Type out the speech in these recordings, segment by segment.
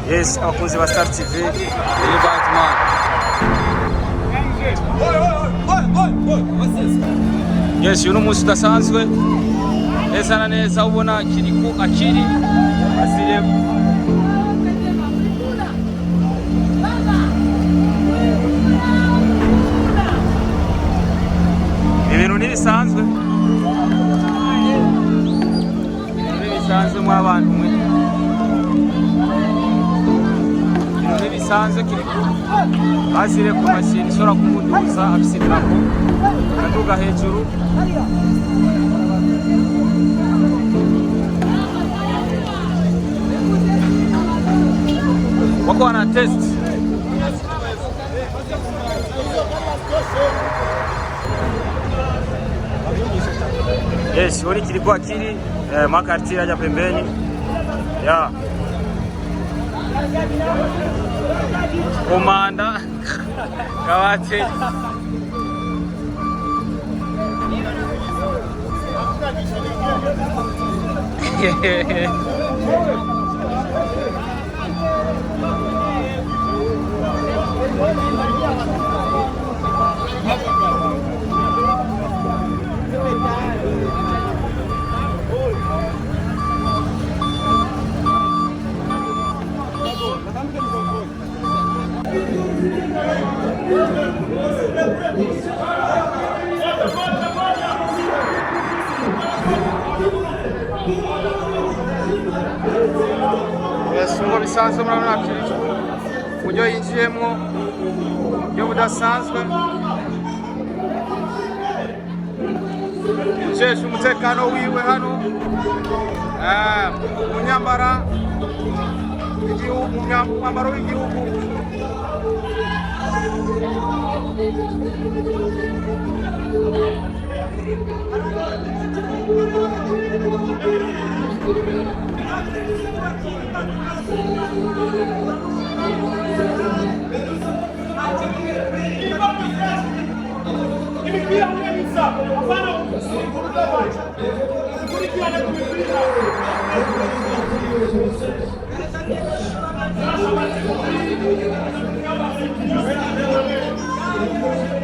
Yes, abakunzi ba Star TV, ni Batman. Yes, uno munsi udasanzwe neza na neza ubona Kirikou akiri asire ibintu ntibisanzwe mu abantu mwe ibintu ntibisanzwe Kirikou asire ku mashini ishobora kumutuza abisinirako aduga hejuru wako wana test yes woni Kirikou akiri makarti aja pembeni ya komanda kawate yes ngo bisanzwe murabona Kirikou uburyo yinjiyemo yo budasanzwe ujeje umutekano wiwe hano umunyambara umwambaro w'igihugu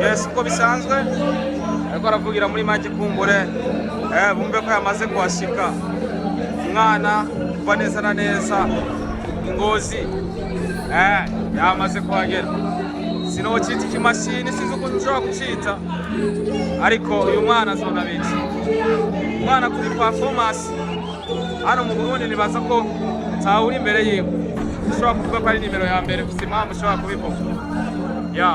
yes uko bisanzwe ariko aravugira muri make kumbure bumve ko yamaze kuhashika umwana kuva neza na neza Ngozi yamaze kuhagera sinocita ikimashini sinzi uko nshobora gucita ariko uyu mwana azona biki umwana kuri performance hano mu Burundi nibaza ko ntawuri imbere yiwe ushobora kuvuga ko ari nimero ya mbere gusa impamvu ushobora kubivuga ya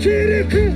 KIRIKOU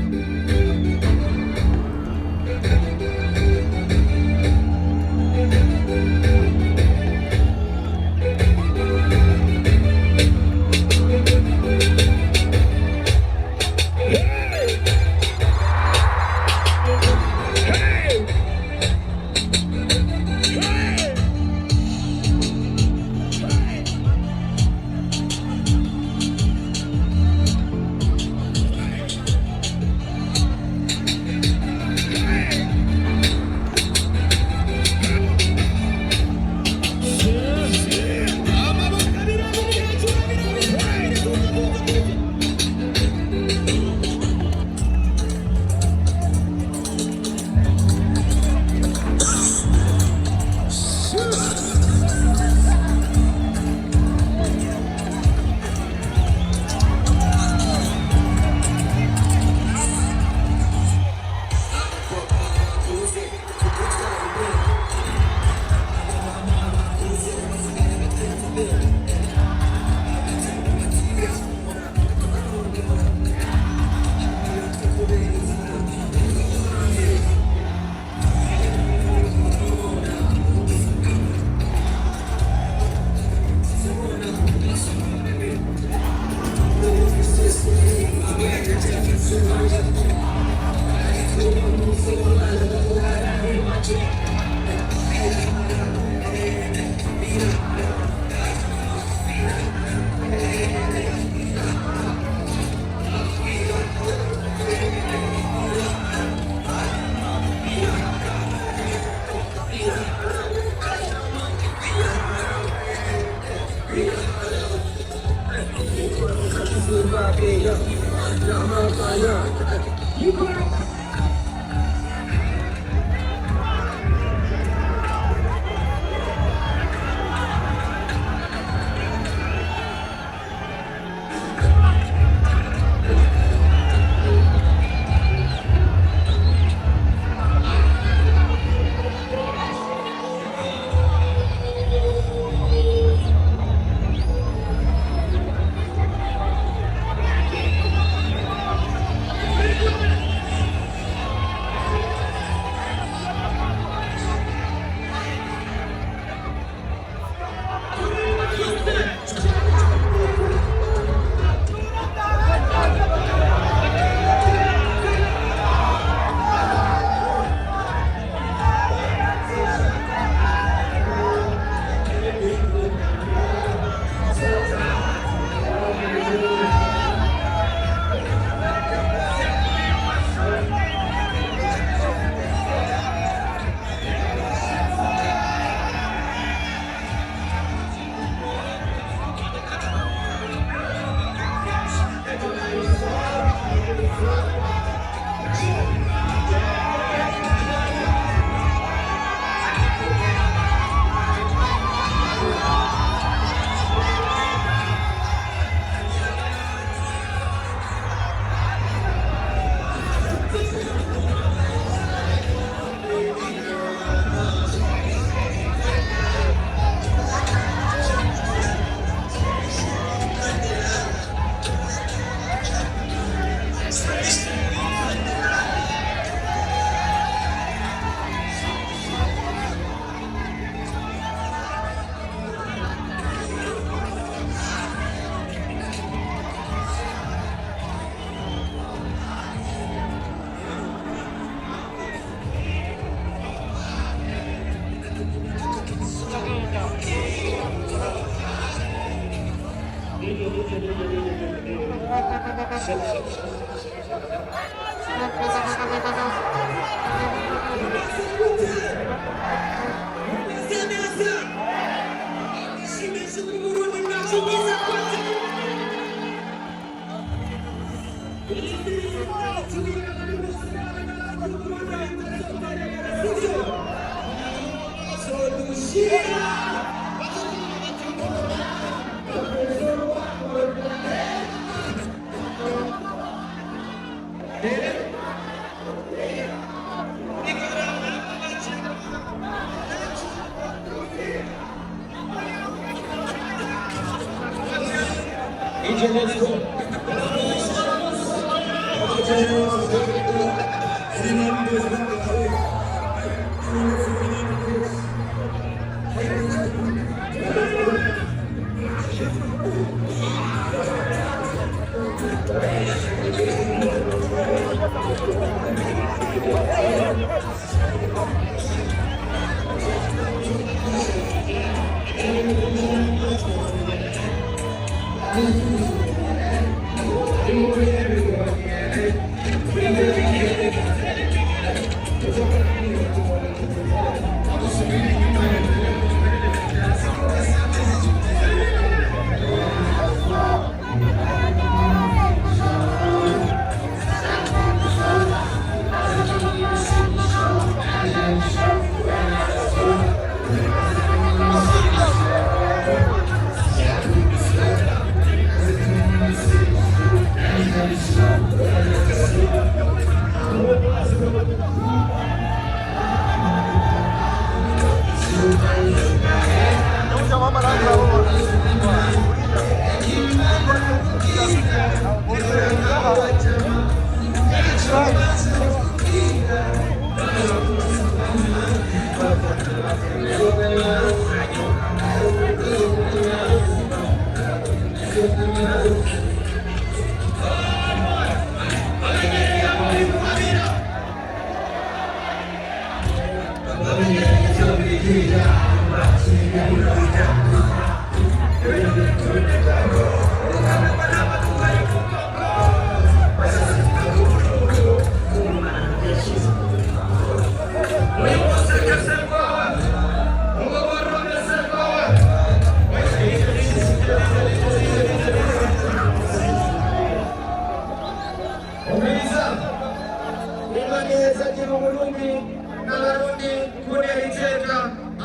n'abarundi kurera iteka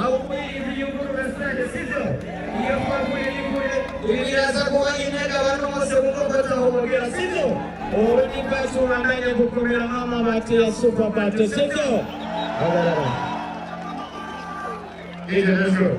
aho muri ibi bihugu STADE sivyo iyo twavuye n'ikure ibi biraza kuba intego abantu bose bumva ko atahobogera sivyo ubu ni bwose ubandanye gukomera nk'amabati ya supabate sivyo hagarara let's go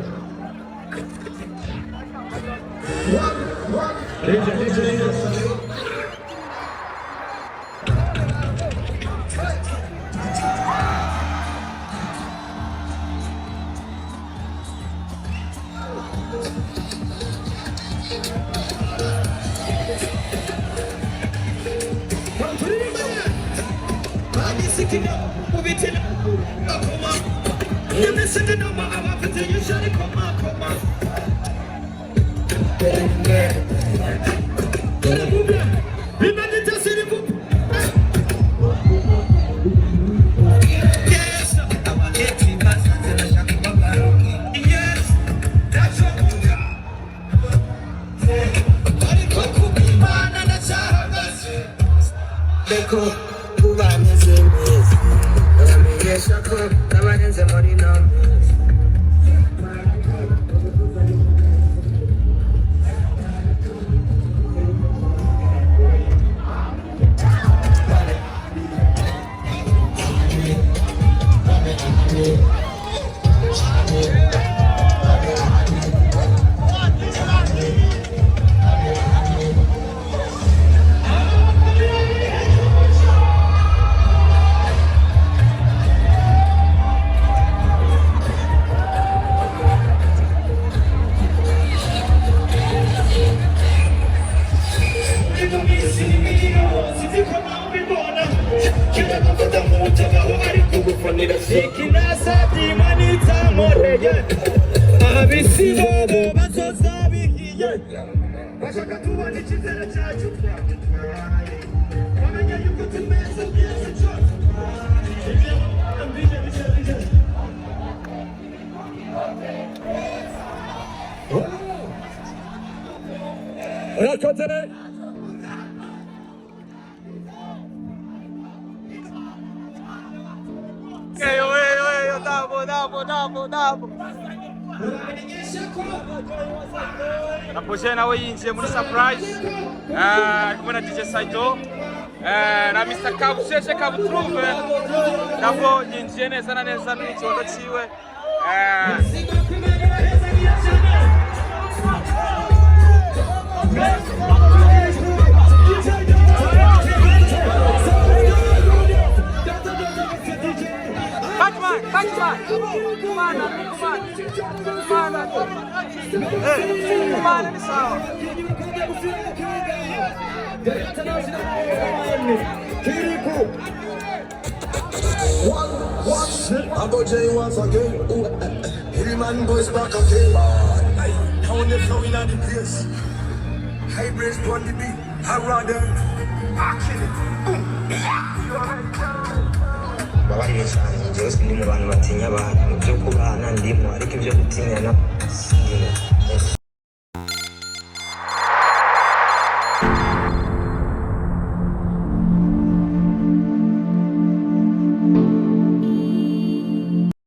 Napoje nawe yinjiye muri surprise kumwe na DJ Saito na Mr. Kabusheshe Kabutruve nabo yinjiye neza na neza n'icondo ciwe KIRIKOU. Arongoye once again. Every man boys back again. Now they flowing on the place. High brace on the beat. I rather kill it. Babariye cyane njyewe sindi mu bantu batinya abantu byo kubana ndimo ariko ibyo gutinyana sindimo